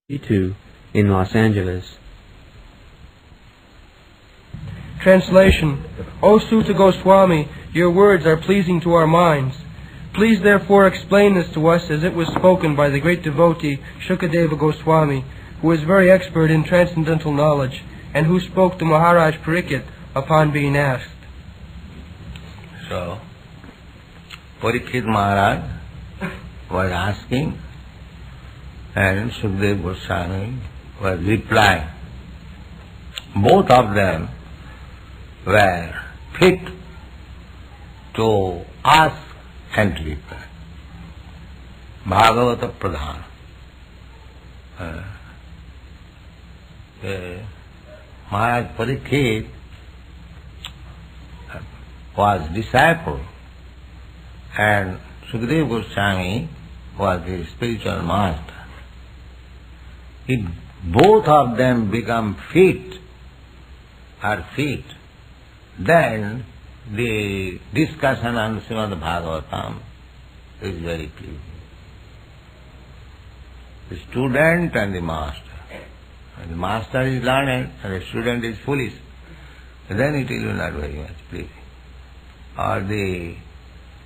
2 in Los Angeles. Translation. O Suta Gosvami, your words are pleasing to our minds. Please therefore explain this to us as it was spoken by the great devotee Sukadeva Gosvami, who is very expert in transcendental knowledge, and who spoke to Maharaja Pariksit upon being asked. So, Pariksit Maharaj was asking, and Sukadeva Gosvami was replying. Both of them were fit to ask and to reply. Bhagavata Pradhana. Maharaj Pariksit was disciple, and Sukadeva Gosvami was his spiritual master. If both of them become fit, then the discussion on Srimad Bhagavatam is very clear. The student and the master. When the master is learned and the student is foolish, then it will not very much pleasing. Or the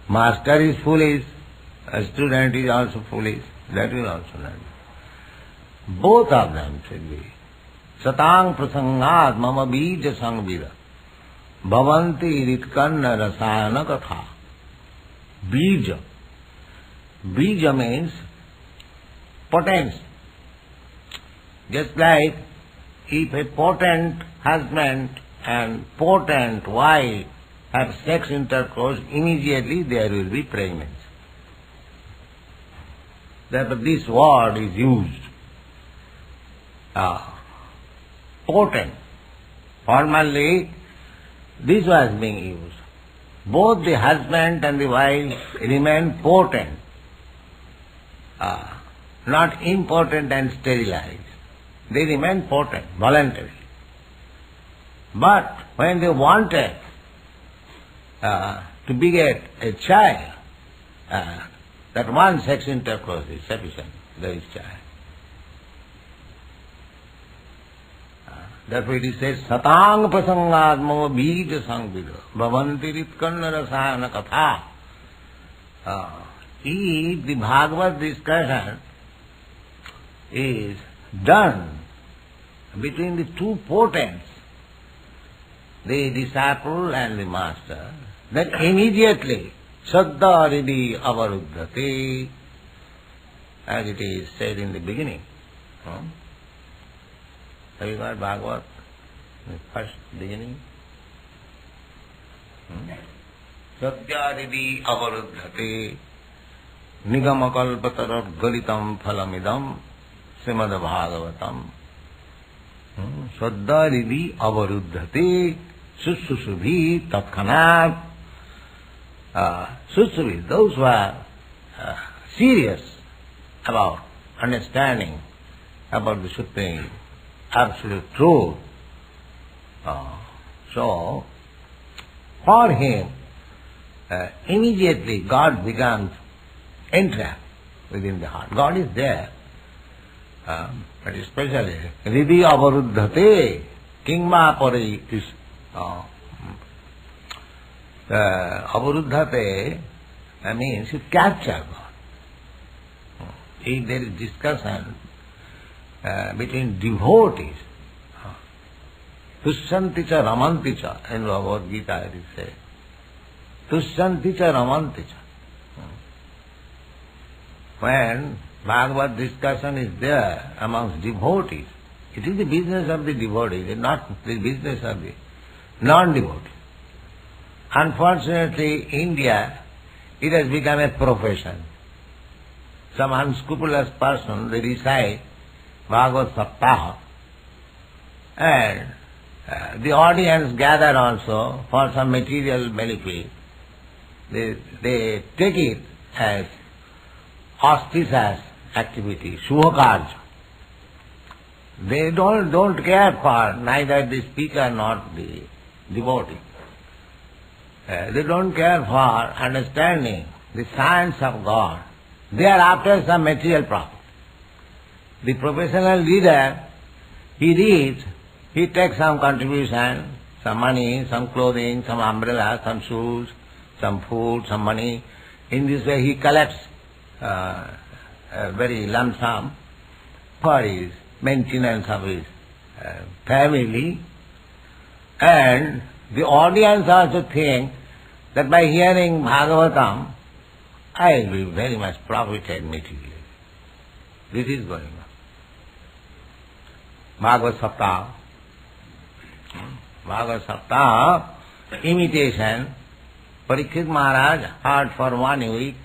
master is foolish, a student is also foolish, that will also not be. Both of them should be. Satang prasangat mama bija sangvira bhavanti ritkanna rasayana katha. Bija. Bija means potency. Just like if a potent husband and potent wife have sex intercourse, immediately there will be pregnancy. Therefore this word is used. Potent. Formerly, this was being used. Both the husband and the wife remain potent, not impotent and sterilized. They remain potent, voluntary. But when they wanted to beget a child, that one sex intercourse is sufficient. There is child. Therefore it is said, Satang prasangadmo bija sangvida bhavanti ritkanna rasayana katha. If the Bhagavad discussion is done between the two potents, the disciple and the master, then immediately Saddha Ridi Avaruddhati, as it is said in the beginning. Have you got Bhagavad, the first beginning? Satyaridi avaruddhati nigamakalpatarat galitam phalamidam Srimad Bhagavatam. Sadyaridi avaruddhati susubhi tatkhanat. Susubhi, those who are serious about understanding about the Supreme absolute truth. So, for him, immediately God began entrapped within the heart. God is there, but especially Ridi avaruddhate kingma pari is avaruddhate means you capture God. If there is discussion between devotees, Tushyanti cha ramanti cha, in Bhagavad Gita it is said. Tushyanti cha ramanti cha. When Bhagavad discussion is there amongst devotees, it is the business of the devotees, it is not the business of the non-devotees. Unfortunately, India, it has become a profession. Some unscrupulous person, they recite Bhagavad Saptaha, and the audience gather also for some material benefit. They take it as auspicious activity, Shubhakarya. They don't care for neither the speaker nor the devotee. They don't care for understanding the science of God. They are after some material profit. the professional leader, he reads, he takes some contribution, some money, some clothing, some umbrella, some shoes, some food, some money. In this way he collects a very lump sum for his maintenance of his family, and the audience also think that by hearing Bhagavatam, I will be very much profited materially. This is going on. Bhagavad Saptah, imitation. Pariksit Maharaj heard for 1 week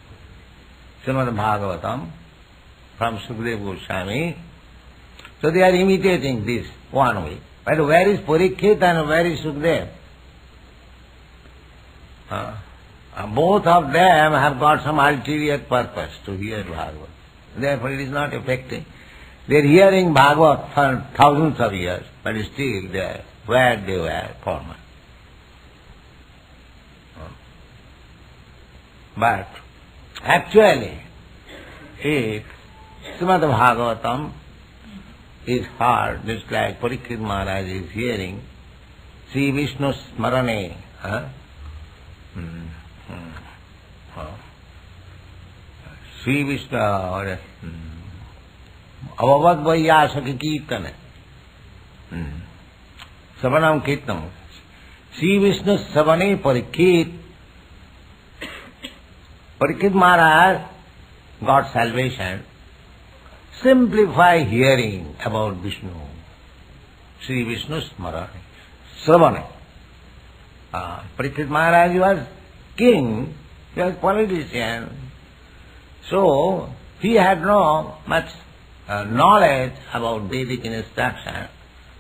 Srimad Bhagavatam from Sukadeva Gosvami. So they are imitating this 1 week. But where is Pariksit and where is Sukadeva? Both of them have got some ulterior purpose to hear Bhagavad. Therefore it is not effective. They are hearing Bhagavad for thousands of years, but still they are where they were former. But actually, if Srimad Bhagavatam is heard, just like Pariksit Maharaj is hearing, Sri Vishnu Smarane, Sri Vishnu, Avavad Vaiyasaki Kirtana, Savanam Kirtanam, Sri Vishnu Savane Pariksit Maharaj got salvation simply by hearing about Vishnu, Sri Vishnu Smarane, Sravane. Pariksit Maharaj was king, he was politician, so he had no much knowledge about Vedic instruction,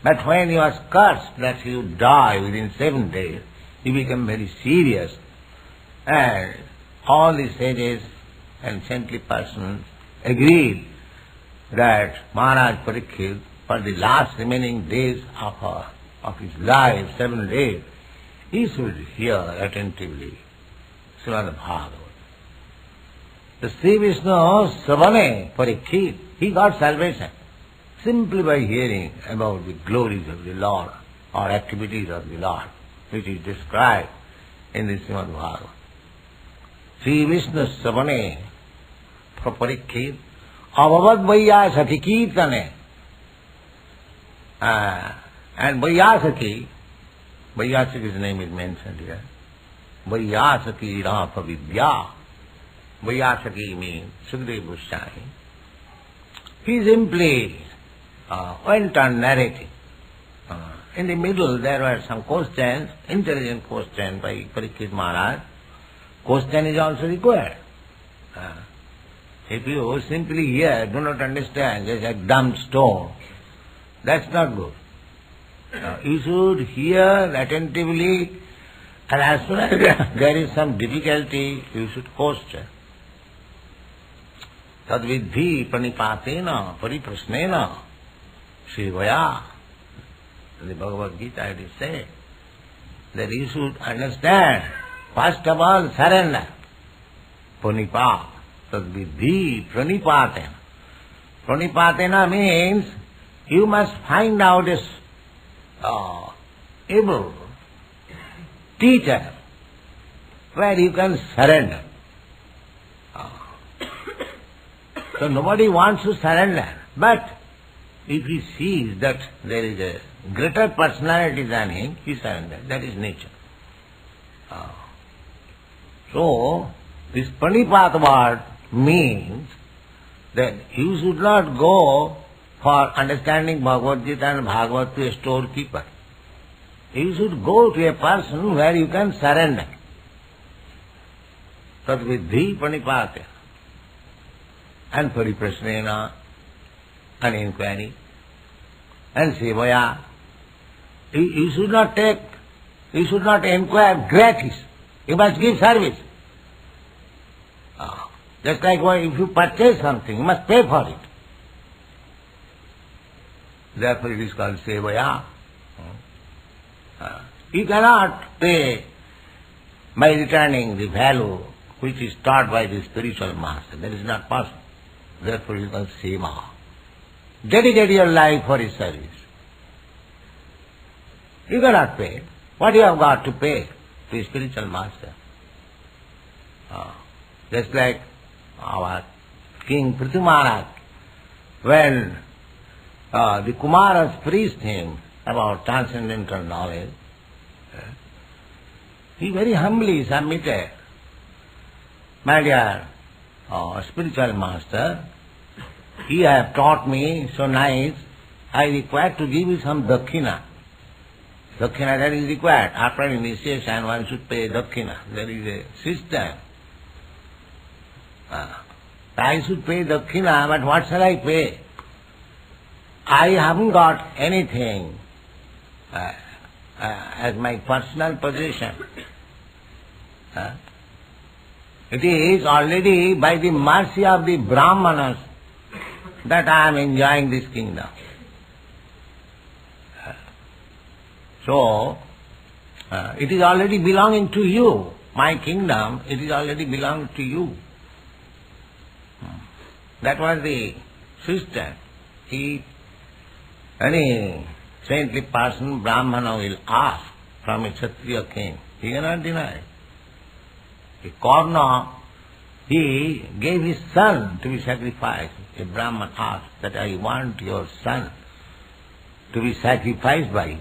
but when he was cursed that he would die within 7 days, he became very serious, and all the sages and saintly persons agreed that Maharaj Pariksit, for the last remaining days of his life, 7 days, he should hear attentively Srimad Bhagavatam. The Sri Vishnu Savane Pariksit, he got salvation simply by hearing about the glories of the Lord or activities of the Lord, which is described in the Srimad Bhagavatam. Sri Vishnu Savane Pariksit, Avavad Vaiyasaki Kirtane. And Vaiyasaki, Vaiyasaki's name is mentioned here. Vaiyasaki Rapa Vidya. Vaiyasaki means Sukadeva Gosvami. He simply went on narrating. In the middle there were some questions, intelligent questions by Pariksit Maharaj. Question is also required. If you simply hear, do not understand, just like dumb stone, that's not good. You should hear attentively, and as soon as there is some difficulty, you should question. Tadvidhi pranipatena pariprasnena sevaya. In the Bhagavad Gita it is said that you should understand, first of all, surrender. Panipa. Tadvidhi pranipatena. Pranipatena means you must find out a able teacher where you can surrender. So nobody wants to surrender, but if he sees that there is a greater personality than him, he surrenders. That is nature. So this panipat word means that you should not go for understanding Bhagavad Gita and Bhagavad to a storekeeper. You should go to a person where you can surrender. Tadvidhi panipate. And pariprasnena, an inquiry, and sevaya. You should not inquire gratis. You must give service. Just like if you purchase something, you must pay for it. Therefore it is called sevaya. You cannot pay by returning the value which is taught by the spiritual master. That is not possible. Therefore it is called seva. dedicate your life for his service. You cannot pay. What you have got to pay to a spiritual master? Just like our King Prithu Maharaj, when the Kumaras preached him about transcendental knowledge, he very humbly submitted, "My dear spiritual master, you have taught me so nice, I require to give you some dakshina. Dakshina that is required. After initiation one should pay dakshina. There is a system. I should pay dakshina, but what shall I pay? I haven't got anything as my personal possession. It is already by the mercy of the Brahmanas that I am enjoying this kingdom. So, it is already belonging to you. My kingdom, it is already belonging to you." That was the system. Any saintly person, Brahmana, will ask from a Kshatriya king. He cannot deny. A Karna, he gave his son to be sacrificed. A Brahman asked that, "I want your son to be sacrificed by you."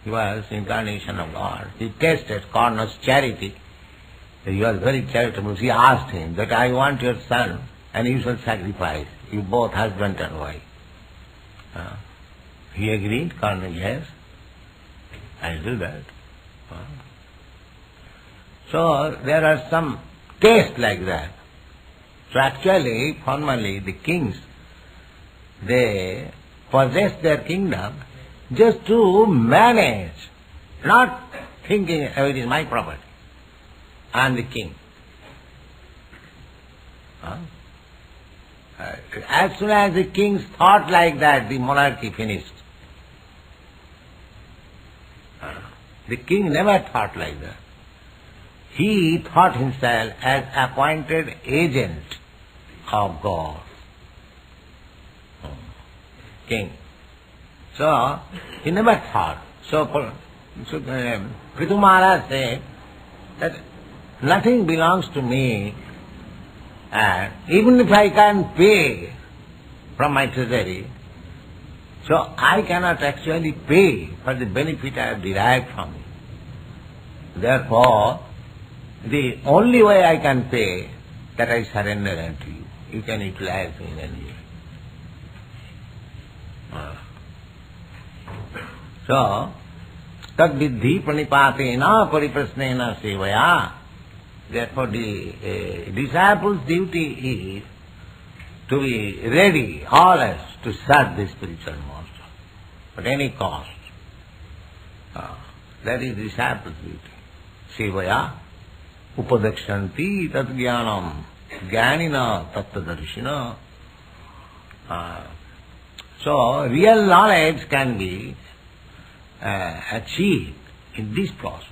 He was incarnation of God. He tested Karna's charity. He was very charitable. He asked him that, "I want your son and you shall sacrifice, you both husband and wife." He agreed, Karna, "Yes, I'll do that." So there are some tastes like that. So actually, formally, the kings, they possess their kingdom just to manage, not thinking, "Oh, it is my property, I am the king." As soon as the kings thought like that, the monarchy finished. The king never thought like that. He thought himself as appointed agent of God. King. So, he never thought. So Prithu Maharaj said that nothing belongs to me, and even if I can pay from my treasury, so I cannot actually pay for the benefit I have derived from it. Therefore, the only way I can pay, that I surrender unto you. You can utilize me in any way. So, tad viddhi pranipatena pariprasnena sevaya. Therefore, the disciple's duty is to be ready always to serve the spiritual master at any cost. That is disciple's duty. Sevaya upadakshanti tat jnanam jnanina tattadarshina. So, real knowledge can be achieved in this process.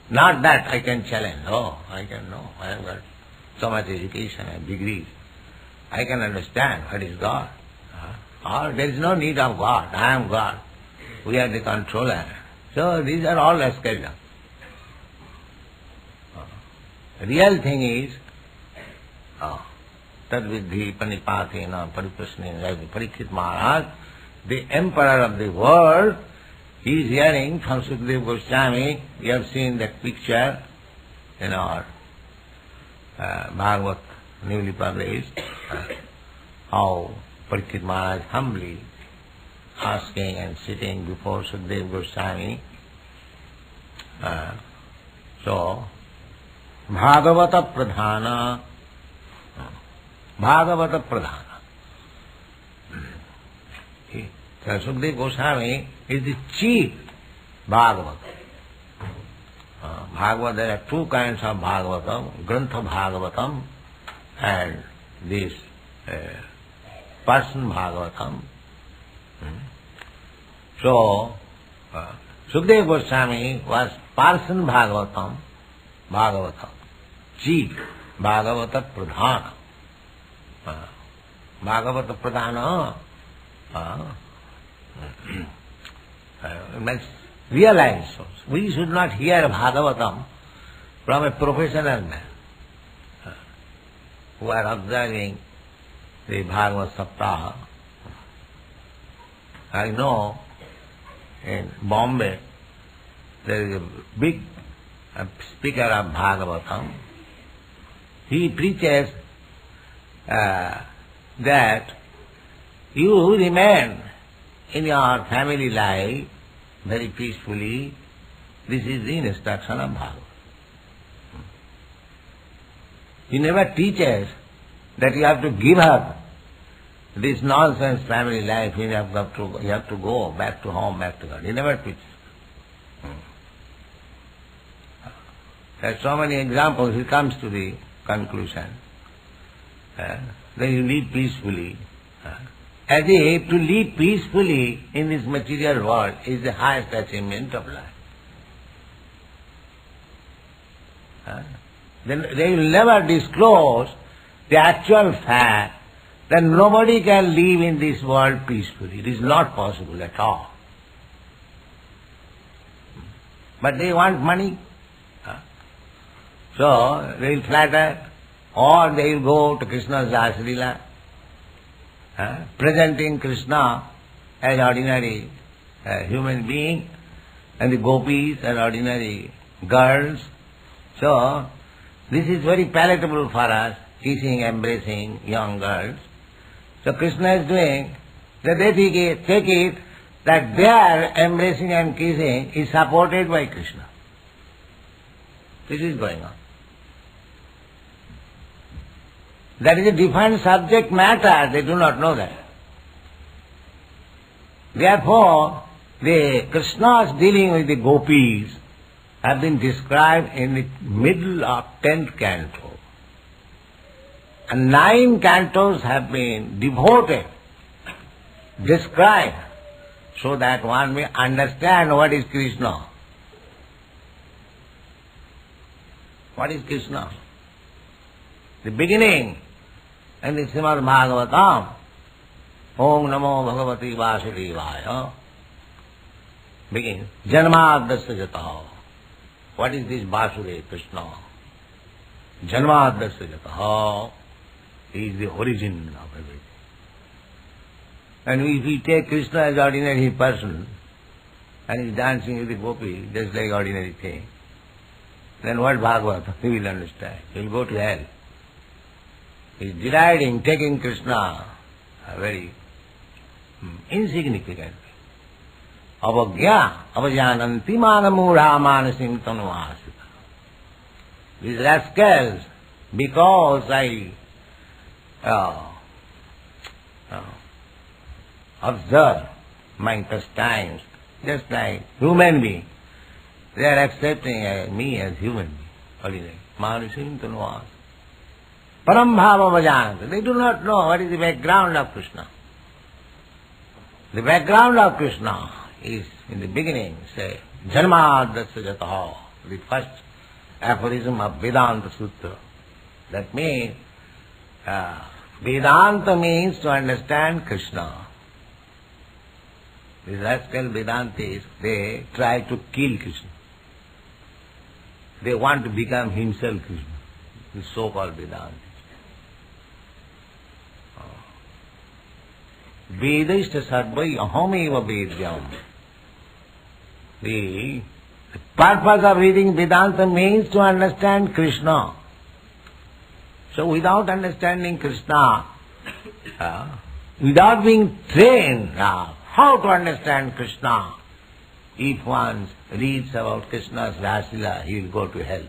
Not that I can challenge. I have got so much education and degrees. I can understand what is God. Or there is no need of God. I am God. We are the controller. So these are all escapism. Real thing is, tad viddhi panipatena pariprasnena, Pariksit Maharaj, the emperor of the world, he is hearing from Sukadeva Gosvami. You have seen that picture in our Bhagavad, newly published, how Pariksit Maharaj humbly asking and sitting before Sukadeva Gosvami. So, Bhagavata Pradhana, Bhagavata Pradhana. Sukadeva Goswami is the chief Bhagavata. Bhagavata, there are two kinds of Bhagavatam, Grantha Bhagavatam and this person Bhagavatam. So, Sukadeva Goswami was person Bhagavatam, chief Bhagavata Pradhana. Bhagavata Pradhana must realize we should not hear Bhagavatam from a professional man who are observing the Bhagavad Saptaha. I know in Bombay there is a big speaker of Bhagavatam. He preaches that you remain in your family life very peacefully. This is the instruction of Bhagavad. He never teaches that you have to give up this nonsense family life, you have to go back to home, back to God. He never teaches. There are so many examples, he comes to the conclusion. Then you live peacefully. As if to live peacefully in this material world is the highest achievement of life. Then they will never disclose the actual fact that nobody can live in this world peacefully. It is not possible at all. But they want money. So they will flatter, or they will go to Krishna's Rasalila, presenting Krishna as ordinary human being, and the gopis as ordinary girls. So this is very palatable for us, kissing, embracing young girls. So Krishna is doing that they take it that their embracing and kissing is supported by Krishna. This is going on. That is a different subject matter, they do not know that. Therefore, the Krishna's dealing with the gopis have been described in the middle of 10th canto. And 9 cantos have been devoted, described, so that one may understand what is Krishna. What is Krishna? The beginning in the Srimad Bhagavatam, Om Namo Bhagavati Vasudevaya, begins, Janmadasya Jataha. What is this Vasudeva, Krishna? Janmadasya Jataha. He is the origin of everything. And if we take Krishna as ordinary person, and he is dancing with the gopi, just like ordinary thing, then what Bhagavad he will understand? He will go to hell. He is deriding, taking Krishna very insignificantly. Avagya, avajananti manamura manasim tanuvasita. These rascals, because I observe my pastimes, just like human being, they are accepting me as human being, ordinary. Manasim tanuvasita. Parambhava vajananta. They do not know what is the background of Krishna. The background of Krishna is in the beginning, say, Janmadasya Jataha, the first aphorism of Vedanta Sutra. That means, Vedanta means to understand Krishna. These rascal Vedantis, they try to kill Krishna. They want to become himself Krishna, the so-called Vedantis. Vedashta sarvai ahameva vedyam. The purpose of reading Vedanta means to understand Krishna. So without understanding Krishna, without being trained how to understand Krishna, if one reads about Krishna's Rasila, he will go to hell.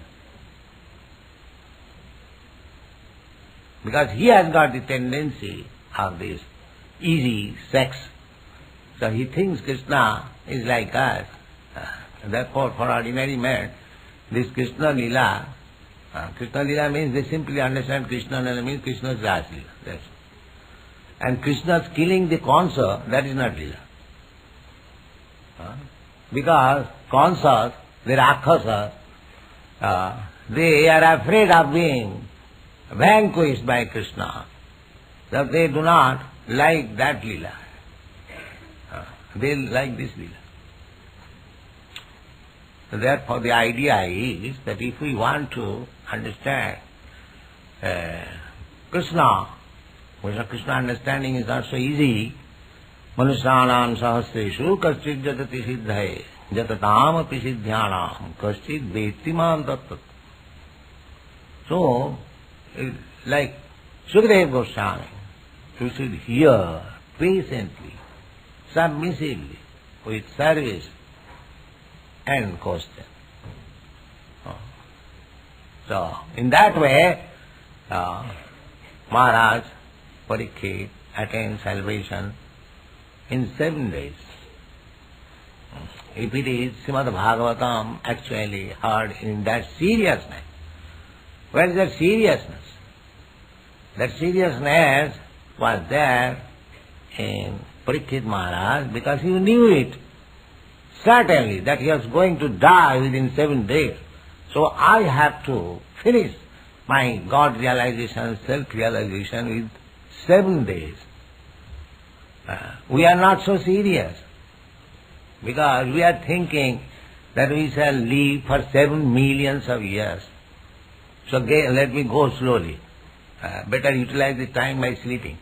Because he has got the tendency of this easy sex. So he thinks Krishna is like us. Therefore, for ordinary man, this Krishna Lila means they simply understand Krishna Lila means Krishna's Rasila. That's all. And Krishna's killing the Kansa, that is not Lila. Because Kansas, the Rakshasas, they are afraid of being vanquished by Krishna. that they do not like that lila. They like this lila. So therefore the idea is that if we want to understand Krishna, Krishna understanding is not so easy. Manusyanam sahasreshu kaschid jatati siddhaye jatatam api siddhyanam kaschid vettimam tattat. So, like Sukadeva Gosvami, you should hear patiently, submissively, with service and question. So, in that way, Maharaja Pariksit attained salvation in 7 days. If it is Srimad Bhagavatam actually heard in that seriousness, where is that seriousness? That seriousness was there in Pariksit Maharaj because he knew it certainly that he was going to die within 7 days. So I have to finish my God realization, self-realization with 7 days. We are not so serious because we are thinking that we shall live for 7 millions of years. So let me go slowly. Better utilize the time by sleeping.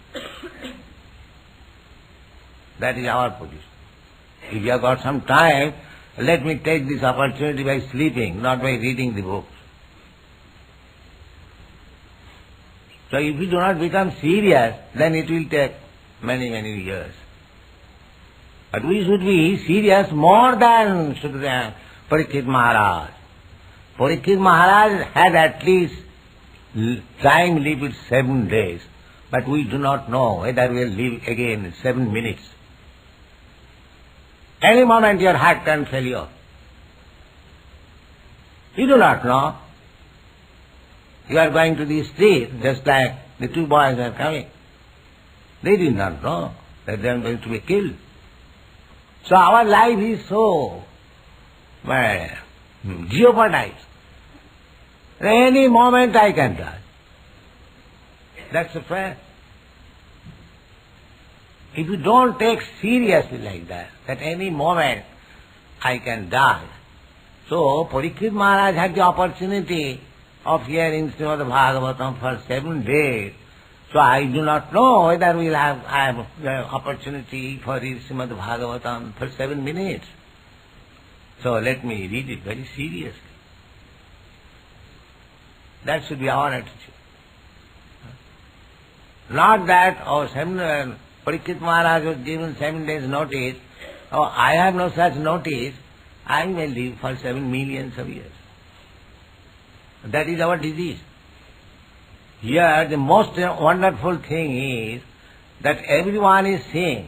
That is our position. If you have got some time, let me take this opportunity by sleeping, not by reading the books. So if we do not become serious, then it will take many, many years. But we should be serious more than Pariksit Maharaj. Pariksit Maharaj had at least time limit 7 days, but we do not know whether we will live again 7 minutes. Any moment your heart can fail you. You do not know. You are going to the street, just like the 2 boys are coming. They did not know that they are going to be killed. So our life is so jeopardized. Any moment I can die. That's a fact. If you don't take seriously like that any moment I can die. So Pariksit Maharaj had the opportunity of hearing Srimad Bhagavatam for 7 days. So I do not know whether I have the opportunity for read Srimad Bhagavatam for 7 minutes. So let me read it very seriously. That should be our attitude. Not that, Pariksit Maharaj was given 7 days notice, I have no such notice, I may live for 7 millions of years. That is our disease. Here the most wonderful thing is that everyone is seeing,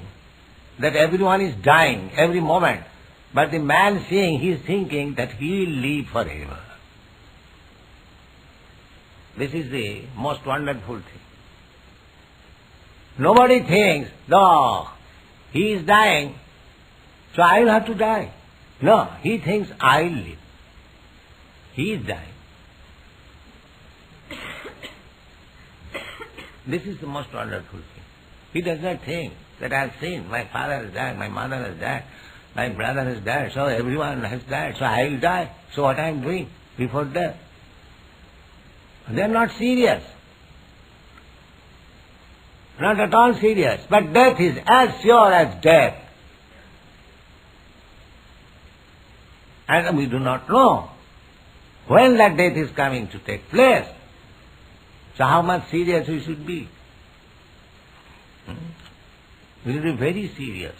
that everyone is dying every moment, but the man seeing, he is thinking that he will live forever. This is the most wonderful thing. Nobody thinks, no, he is dying, so I will have to die. No, he thinks I will live. He is dying. This is the most wonderful thing. He does not think that I have seen, my father has died, my mother has died, my brother has died, so everyone has died, so I will die. So what I am doing before death? They are not serious. Not at all serious. But death is as sure as death. And we do not know when that death is coming to take place. So how much serious we should be? We should be very serious.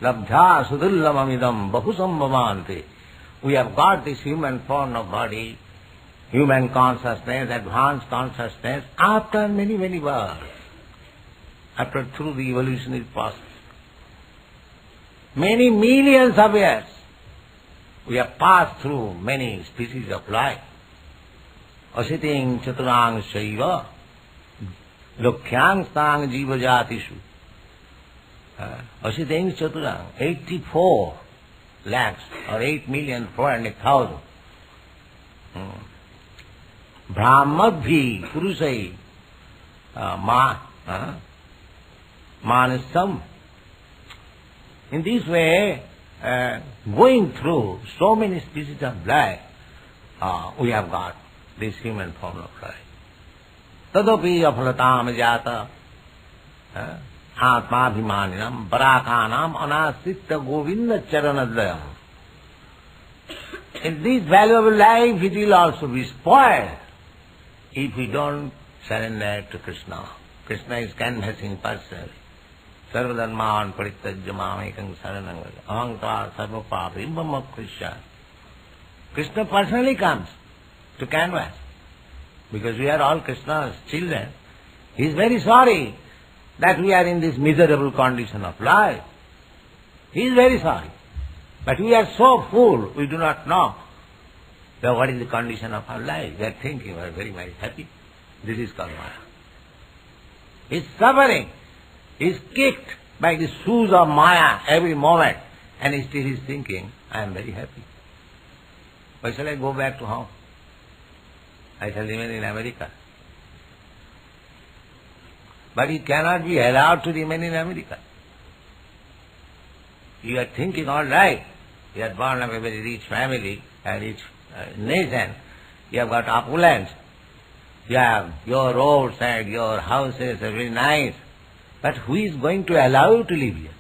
Labdha sudullamamidam bahusambhavante. We have got this human form of body, human consciousness, advanced consciousness, after many, many births, after through the evolutionary process. Many millions of years, we have passed through many species of life. Asiting chaturang shaiva, lokhyang stang jiva jatishu. Asiting chaturang, 84 lakhs or 8,400,000. Brahmadbhi purusai Manasam. In this way, going through so many species of life, we have got this human form of life. Tadapi afalatam jata atmabhimaninam barakanam anasitta govinda charanadayam. In this valuable life, it will also be spoiled if we don't surrender to Krishna. Krishna is canvassing personally. Sarvadharman parittajya mamekam saranam vraja. Ahankar sarva papi mama Krishna. Krishna personally comes to canvass. Because we are all Krishna's children. He is very sorry that we are in this miserable condition of life. He is very sorry. But we are so full, we do not know that what is the condition of our life. We are thinking we are very, very happy. This is called Maya. He is suffering. He is kicked by the shoes of Maya every moment, and still he is thinking, I am very happy. Why shall I go back to home? I shall remain in America. But he cannot be allowed to remain in America. You are thinking all right. You are born of a very rich family, a rich nation. You have got opulence. You have your roads and your houses are very nice. But who is going to allow you to live here?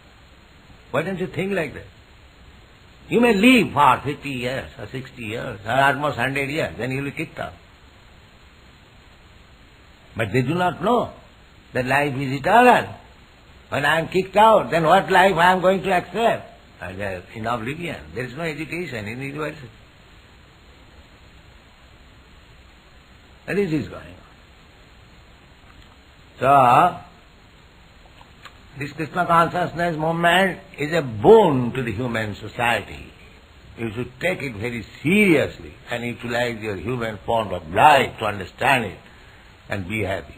Why don't you think like that? You may live for 50 years or 60 years or almost 100 years, then you will be kicked out. But they do not know that life is eternal. When I am kicked out, then what life I am going to accept? In oblivion. There is no education in university. And this is going on. So, this Krishna consciousness movement is a boon to the human society. You should take it very seriously and utilize your human form of life to understand it and be happy.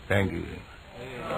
Thank you very much.